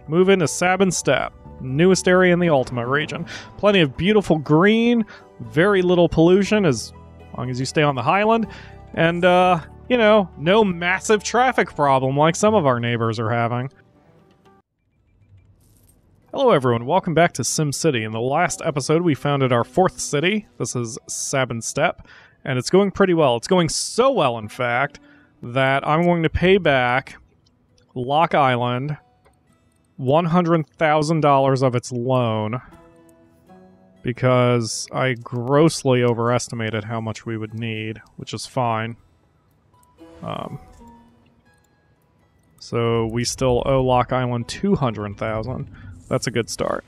Move into Sabin Steppe, newest area in the Ultima region. Plenty of beautiful green, very little pollution as long as you stay on the highland, and, you know, no massive traffic problem like some of our neighbors are having. Hello everyone, welcome back to SimCity. In the last episode we founded our 4th city. This is Sabin Steppe, and it's going pretty well. It's going so well, in fact, that I'm going to pay back Lock Island $100,000 of its loan because I grossly overestimated how much we would need, which is fine. So we still owe Lock Island $200,000. That's a good start.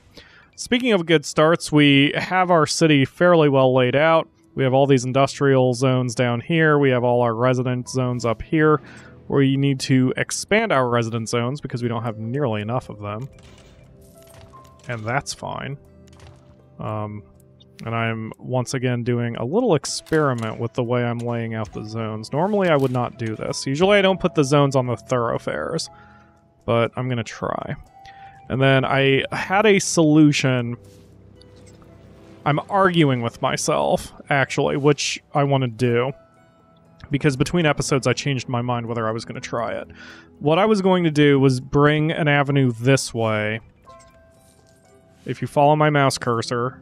Speaking of good starts, we have our city fairly well laid out. We have all these industrial zones down here. We have all our resident zones up here. We need to expand our resident zones because we don't have nearly enough of them. And that's fine. And I'm once again doing a little experiment with the way I'm laying out the zones. Normally I would not do this. Usually I don't put the zones on the thoroughfares. But I'm going to try. And then I had a solution. I'm arguing with myself, actually, which I want to do. Because between episodes, I changed my mind whether I was going to try it. What I was going to do was bring an avenue this way. If you follow my mouse cursor.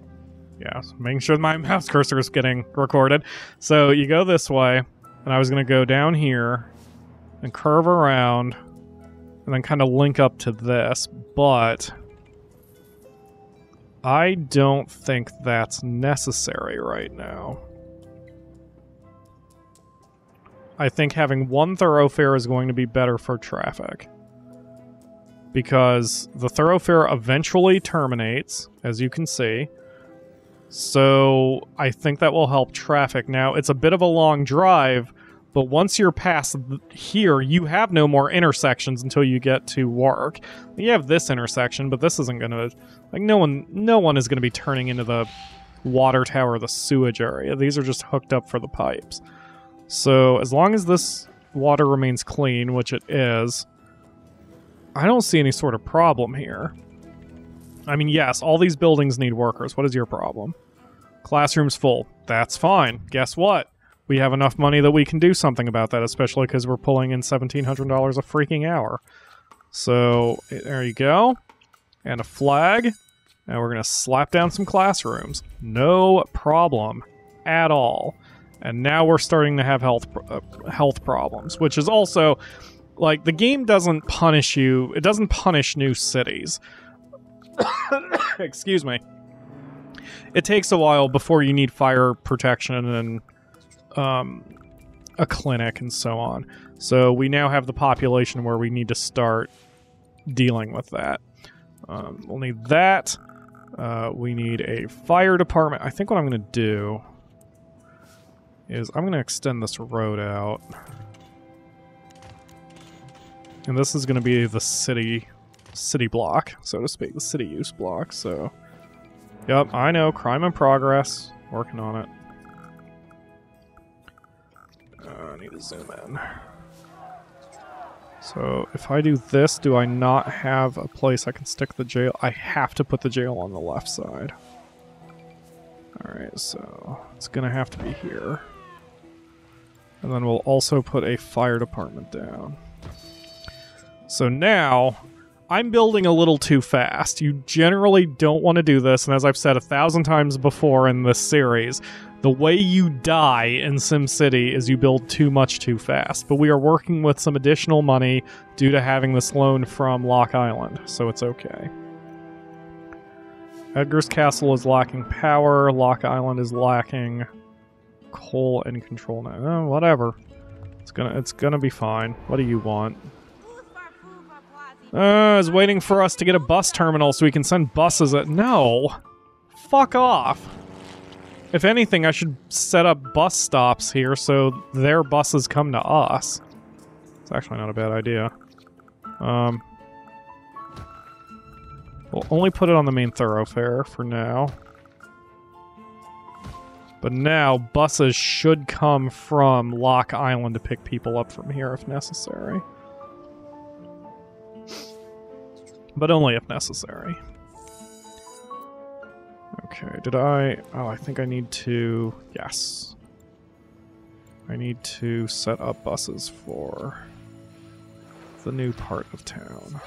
Yeah, making sure my mouse cursor is getting recorded. So you go this way, and I was going to go down here and curve around and then kind of link up to this, but I don't think that's necessary right now. I think having one thoroughfare is going to be better for traffic. Because the thoroughfare eventually terminates, as you can see. So I think that will help traffic. Now, it's a bit of a long drive, but once you're past here, you have no more intersections until you get to work. You have this intersection, but this isn't going to... Like, no one is going to be turning into the water tower, the sewage area. These are just hooked up for the pipes. So, as long as this water remains clean, which it is, I don't see any sort of problem here. I mean, yes, all these buildings need workers. What is your problem? Classroom's full. That's fine. Guess what? We have enough money that we can do something about that, especially because we're pulling in $1,700 a freaking hour. So, there you go. And a flag. And we're going to slap down some classrooms. No problem at all. And now we're starting to have health problems, which is also, like, the game doesn't punish you. It doesn't punish new cities. Excuse me. It takes a while before you need fire protection and a clinic and so on. So we now have the population where we need to start dealing with that. We'll need that. We need a fire department. I think what I'm going to do is I'm going to extend this road out. And this is going to be the city block, so to speak, the city use block. So, yep, I know, crime in progress. Working on it. I need to zoom in. So, if I do this, do I not have a place I can stick the jail? I have to put the jail on the left side. Alright, so it's going to have to be here. And then we'll also put a fire department down. So now, I'm building a little too fast. You generally don't want to do this, and as I've said 1,000 times before in this series, the way you die in SimCity is you build too much too fast. But we are working with some additional money due to having this loan from Lock Island, so it's okay. Edgar's Castle is lacking power, Lock Island is lacking coal and control now. Whatever. It's gonna be fine. What do you want? Is waiting for us to get a bus terminal so we can send buses at... No! Fuck off! If anything, I should set up bus stops here so their buses come to us. It's actually not a bad idea. We'll only put it on the main thoroughfare for now. But now, buses should come from Lock Island to pick people up from here if necessary. but only if necessary. Okay, did I... Oh, I think I need to... Yes. I need to set up buses for the new part of town.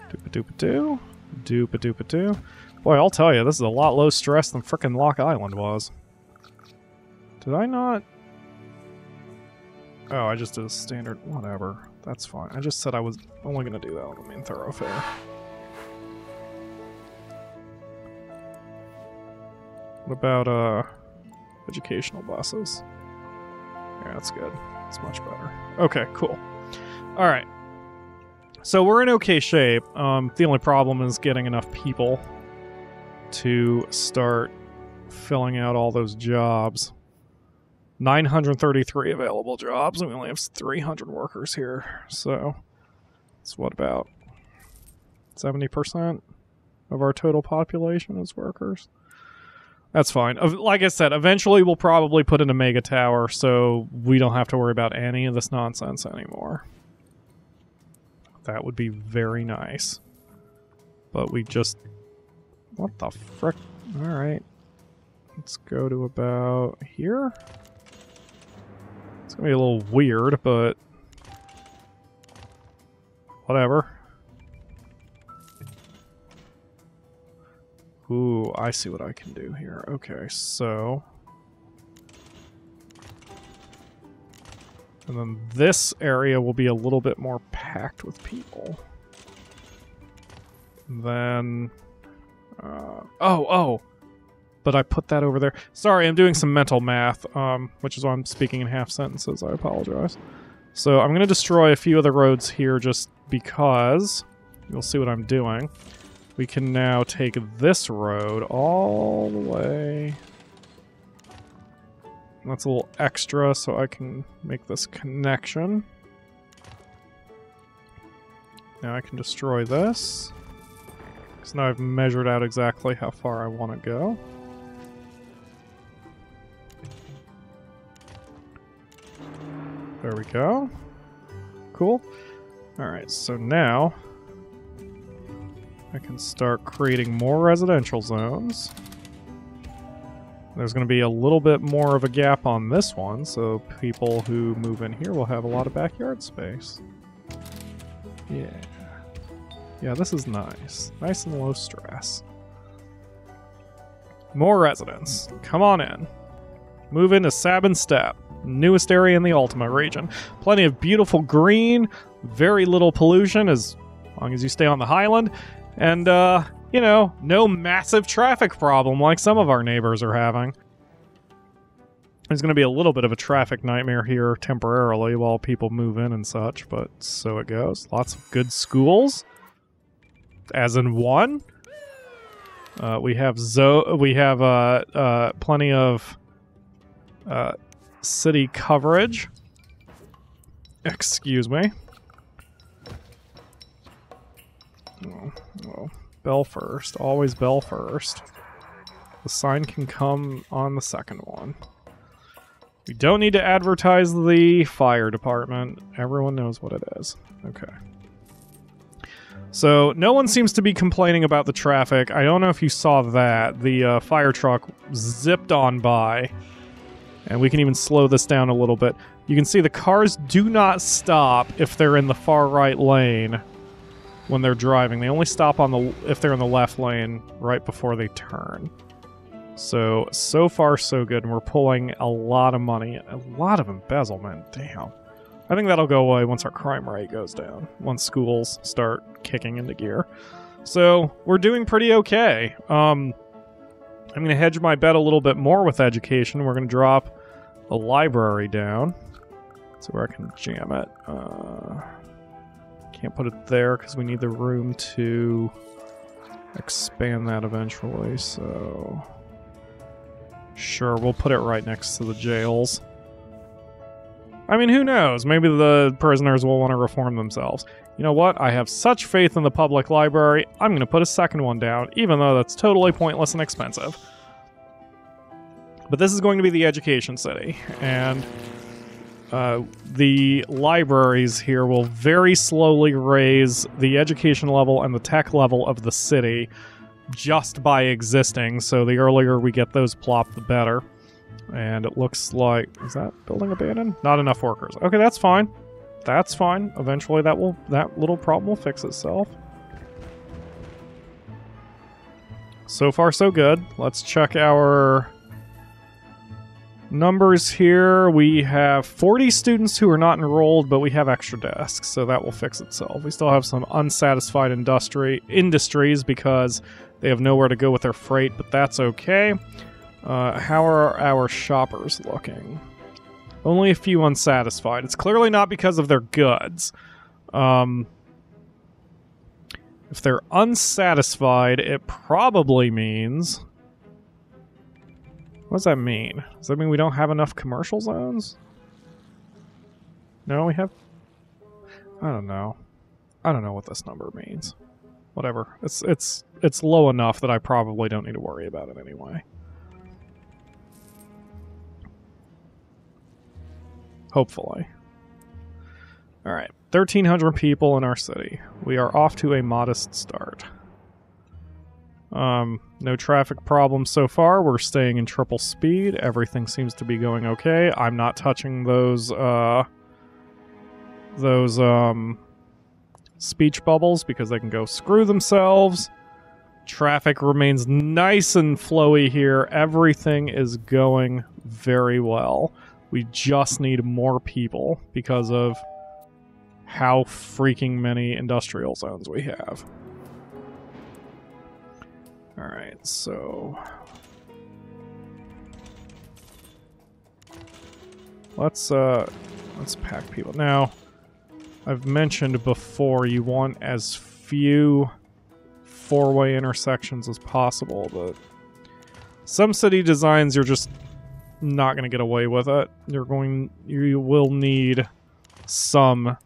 Doopa-doopa-doo. Doopa-doopa-doo. Boy, I'll tell you, this is a lot low stress than frickin' Lock Island was. Did I not... Oh, I just did a standard... Whatever. That's fine. I just said I was only going to do that on the main thoroughfare. What about, educational buses? Yeah, that's good. That's much better. Okay, cool. Alright. So we're in okay shape. The only problem is getting enough people to start filling out all those jobs. 933 available jobs, and we only have 300 workers here. So, it's what, about 70% of our total population is workers? That's fine. Like I said, eventually we'll probably put in a mega tower, so we don't have to worry about any of this nonsense anymore. That would be very nice. But we just... What the frick? Alright. Let's go to about here. It's gonna be a little weird, but... Whatever. Ooh, I see what I can do here. Okay, so... And then this area will be a little bit more packed with people. Then... Oh! But I put that over there. Sorry, I'm doing some mental math, which is why I'm speaking in half sentences. I apologize. So I'm going to destroy a few of the roads here just because. You'll see what I'm doing. We can now take this road all the way. That's a little extra, so I can make this connection. Now I can destroy this. So now I've measured out exactly how far I want to go. There we go. Cool. Alright, so now I can start creating more residential zones. There's going to be a little bit more of a gap on this one, so people who move in here will have a lot of backyard space. Yeah. Yeah, this is nice. Nice and low stress. More residents. Come on in. Move into Sabin Steppe, newest area in the Ultima region. Plenty of beautiful green, very little pollution as long as you stay on the highland, and, you know, no massive traffic problem like some of our neighbors are having. There's going to be a little bit of a traffic nightmare here temporarily while people move in and such, but so it goes. Lots of good schools. As in one. We have plenty of city coverage. Excuse me. Oh, bell first. Always bell first. The sign can come on the second one. We don't need to advertise the fire department. Everyone knows what it is. Okay. So, no one seems to be complaining about the traffic. I don't know if you saw that. The fire truck zipped on by. And we can even slow this down a little bit. You can see the cars do not stop if they're in the far right lane when they're driving. They only stop on if they're in the left lane right before they turn. So far so good. And we're pulling a lot of money. A lot of embezzlement. Damn. I think that'll go away once our crime rate goes down. Once schools start kicking into gear. So, we're doing pretty okay. I'm going to hedge my bet a little bit more with education. We're going to drop a library down. So where I can jam it. Can't put it there because we need the room to expand that eventually. So, sure, we'll put it right next to the jails. I mean, who knows? Maybe the prisoners will want to reform themselves. You know what? I have such faith in the public library, I'm going to put a second one down, even though that's totally pointless and expensive. But this is going to be the education city, and the libraries here will very slowly raise the education level and the tech level of the city just by existing, so the earlier we get those plopped, the better. And it looks like... is that building abandoned? Not enough workers. Okay, that's fine. That's fine. Eventually that little problem will fix itself. So far, so good. Let's check our numbers here. We have 40 students who are not enrolled, but we have extra desks, so that will fix itself. We still have some unsatisfied industries because they have nowhere to go with their freight, but that's okay. How are our shoppers looking? Only a few unsatisfied. It's clearly not because of their goods. If they're unsatisfied, it probably means... what does that mean? Does that mean we don't have enough commercial zones? No, we have... I don't know. I don't know what this number means. Whatever. It's low enough that I probably don't need to worry about it anyway. Hopefully. Alright. 1,300 people in our city. We are off to a modest start. No traffic problems so far. We're staying in triple speed. Everything seems to be going okay. I'm not touching those speech bubbles because they can go screw themselves. Traffic remains nice and flowy here. Everything is going very well. We just need more people because of how freaking many industrial zones we have. Alright, so... let's pack people. Now, I've mentioned before you want as few four-way intersections as possible, but some city designs you're just not going to get away with it. You will need some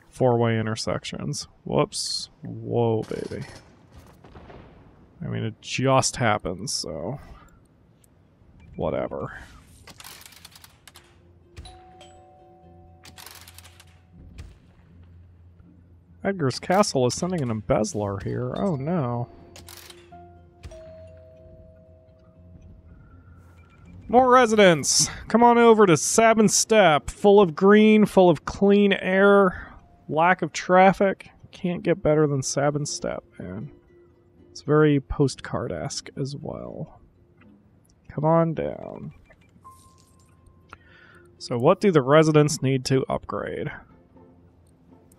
four-way intersections. Whoops. Whoa, baby. I mean, it just happens, so... whatever. Edgar's Castle is sending an embezzler here. Oh no. More residents! Come on over to Sabin Steppe. Full of green, full of clean air, lack of traffic. Can't get better than Sabin Steppe, man. It's very postcard-esque as well. Come on down. So what do the residents need to upgrade?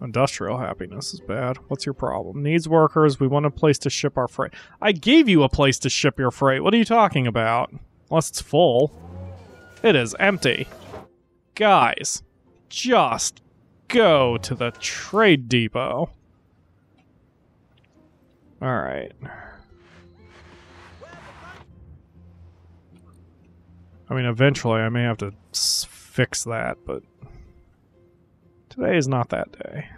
Industrial happiness is bad. What's your problem? Needs workers. We want a place to ship our freight. I gave you a place to ship your freight. What are you talking about? Unless it's full. It is empty. Guys, just go to the trade depot. Alright. I mean, eventually I may have to fix that, but today is not that day.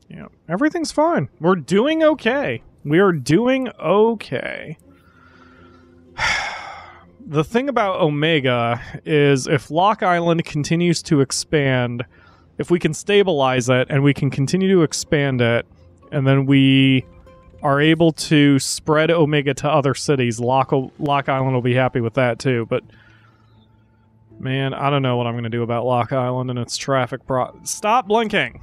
Yeah, everything's fine. We're doing okay. We are doing okay. The thing about Omega is if Lock Island continues to expand, if we can stabilize it and we can continue to expand it, and then we are able to spread Omega to other cities, Lock Island will be happy with that too. But man, I don't know what I'm going to do about Lock Island and its traffic Stop blinking!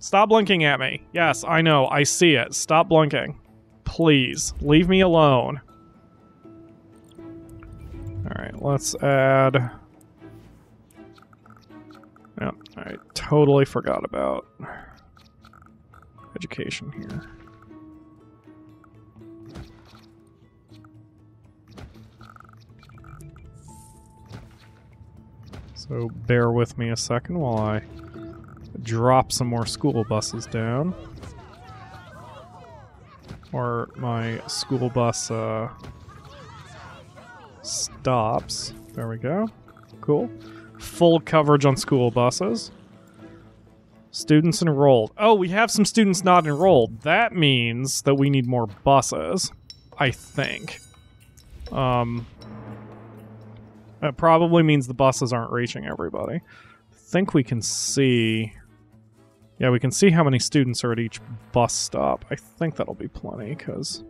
Stop blinking at me. Yes, I know, I see it. Stop blinking. Please, leave me alone. Alright, let's add... Yep, I totally forgot about education here. So bear with me a second while I drop some more school buses down. Or my school bus stops. There we go. Cool. Full coverage on school buses. Students enrolled. Oh, we have some students not enrolled. That means that we need more buses. I think. That probably means the buses aren't reaching everybody. I think we can see... Yeah, we can see how many students are at each bus stop. I think that'll be plenty, because...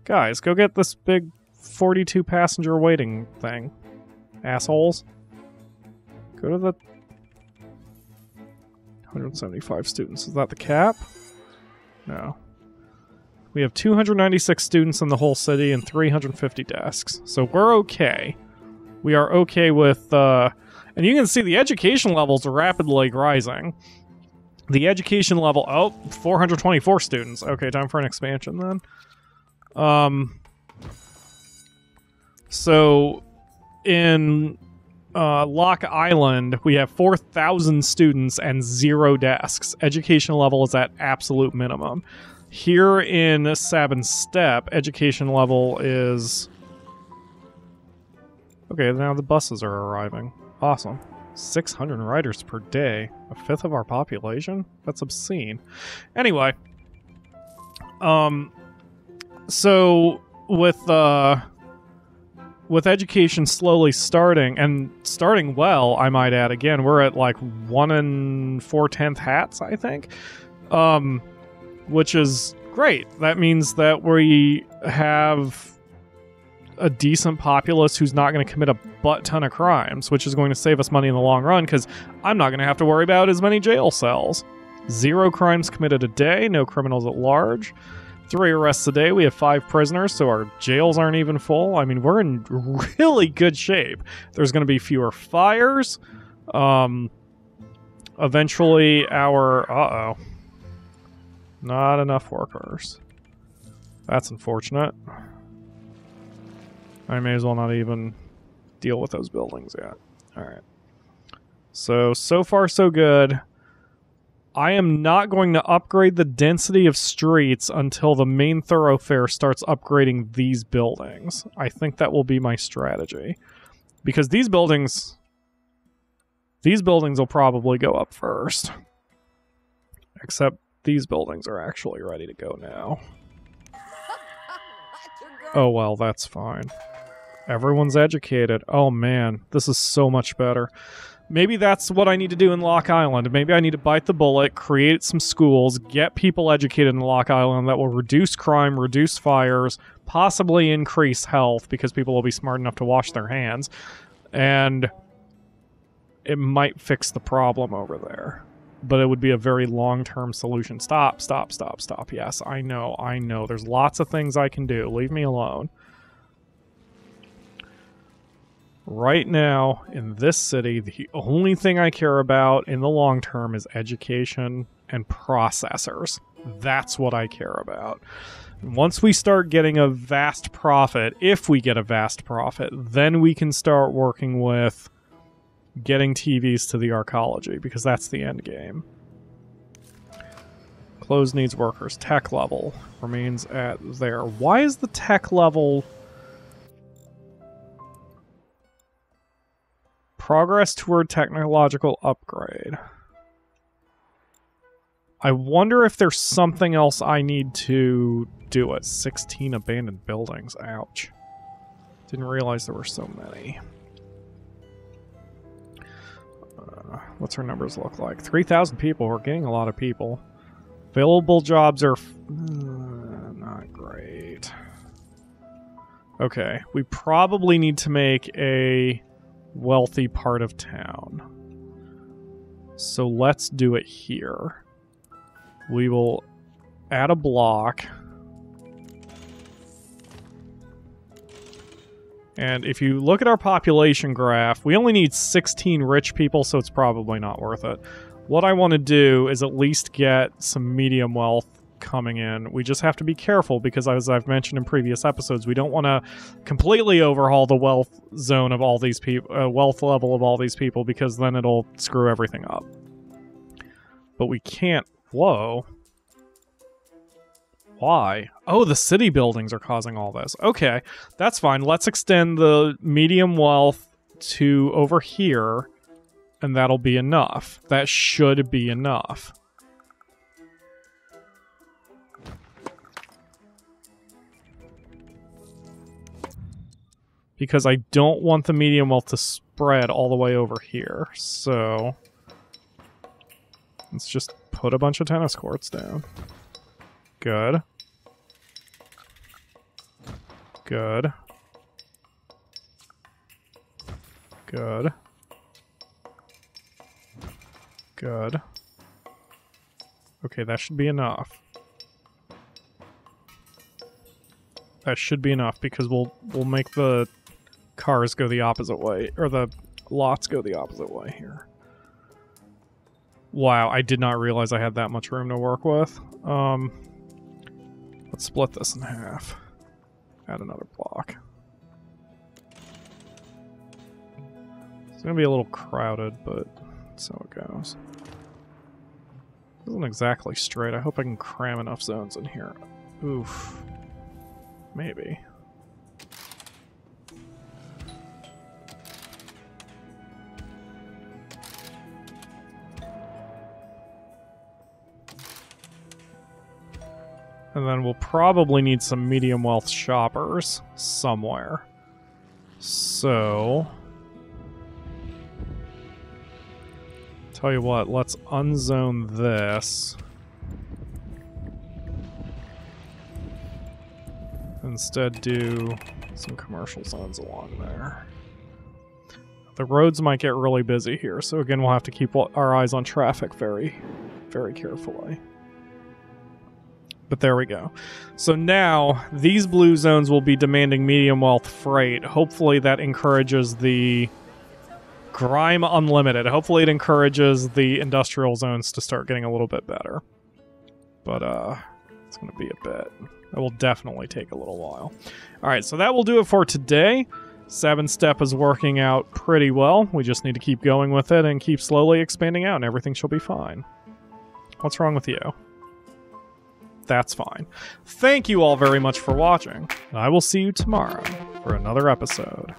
Guys, go get this big 42-passenger waiting thing. Assholes. Go to the... 175 students. Is that the cap? No. We have 296 students in the whole city and 350 desks. So we're okay. We are okay with... and you can see the education levels are rapidly rising. The education level... Oh, 424 students. Okay, time for an expansion then. So, in Lock Island, we have 4,000 students and 0 desks. Education level is at absolute minimum. Here in Sabin Steppe, education level is... Okay, now the buses are arriving. Awesome. 600 riders per day. A fifth of our population? That's obscene. Anyway. So, with education slowly starting, and starting well, I might add again, we're at like 1 4/10 hats, I think. Which is great. That means that we have a decent populace who's not going to commit a butt ton of crimes, which is going to save us money in the long run, because I'm not going to have to worry about as many jail cells. 0 crimes committed a day, no criminals at large. 3 arrests a day, we have 5 prisoners, so our jails aren't even full. I mean, we're in really good shape. There's going to be fewer fires. Eventually our... Uh-oh. Not enough workers. That's unfortunate. I may as well not even deal with those buildings yet. Alright. So far so good. I am not going to upgrade the density of streets until the main thoroughfare starts upgrading these buildings. I think that will be my strategy. Because these buildings will probably go up first. Except these buildings are actually ready to go now. Oh well, that's fine. Everyone's educated. Oh man, this is so much better. Maybe that's what I need to do in Lock Island. Maybe I need to bite the bullet, create some schools, get people educated in Lock Island that will reduce crime, reduce fires, possibly increase health because people will be smart enough to wash their hands. And it might fix the problem over there. But it would be a very long-term solution. Stop. Yes, I know. There's lots of things I can do. Leave me alone. Right now, in this city, the only thing I care about in the long term is education and processors. That's what I care about. Once we start getting a vast profit, if we get a vast profit, then we can start working with getting TVs to the arcology, because that's the end game. Close needs workers. Tech level remains at there. Why is the tech level... Progress toward technological upgrade. I wonder if there's something else I need to do it. 16 abandoned buildings. Ouch. Didn't realize there were so many. What's our numbers look like? 3,000 people. We're getting a lot of people. Available jobs are not great. Okay. We probably need to make a wealthy part of town. So let's do it here. We will add a block. And if you look at our population graph, we only need 16 rich people, so it's probably not worth it. What I want to do is at least get some medium wealth coming in. We just have to be careful because, as I've mentioned in previous episodes, we don't want to completely overhaul the wealth zone of all these people, wealth level of all these people, because then it'll screw everything up. But we can't. Whoa. Why? Oh, the city buildings are causing all this. Okay, that's fine. Let's extend the medium wealth to over here, and that'll be enough. That should be enough. because I don't want the medium wealth to spread all the way over here. So let's just put a bunch of tennis courts down. Good. Good. Good. Good. Okay, that should be enough. That should be enough because we'll make the cars go the opposite way, or the lots go the opposite way here. Wow, I did not realize I had that much room to work with. Let's split this in half. Add another block. It's gonna be a little crowded, but that's how it goes. Isn't exactly straight. I hope I can cram enough zones in here. Oof. Maybe. And then we'll probably need some medium wealth shoppers somewhere. So tell you what, let's unzone this. Instead do some commercial zones along there. The roads might get really busy here, so again we'll have to keep our eyes on traffic very, very carefully. But there we go. So now these blue zones will be demanding medium wealth freight. Hopefully that encourages the Grime Unlimited. Hopefully it encourages the industrial zones to start getting a little bit better. But it's going to be a bit. That will definitely take a little while. Alright, so that will do it for today. Sabin Steppe is working out pretty well. We just need to keep going with it and keep slowly expanding out and everything shall be fine. What's wrong with you? That's fine. Thank you all very much for watching. I will see you tomorrow for another episode.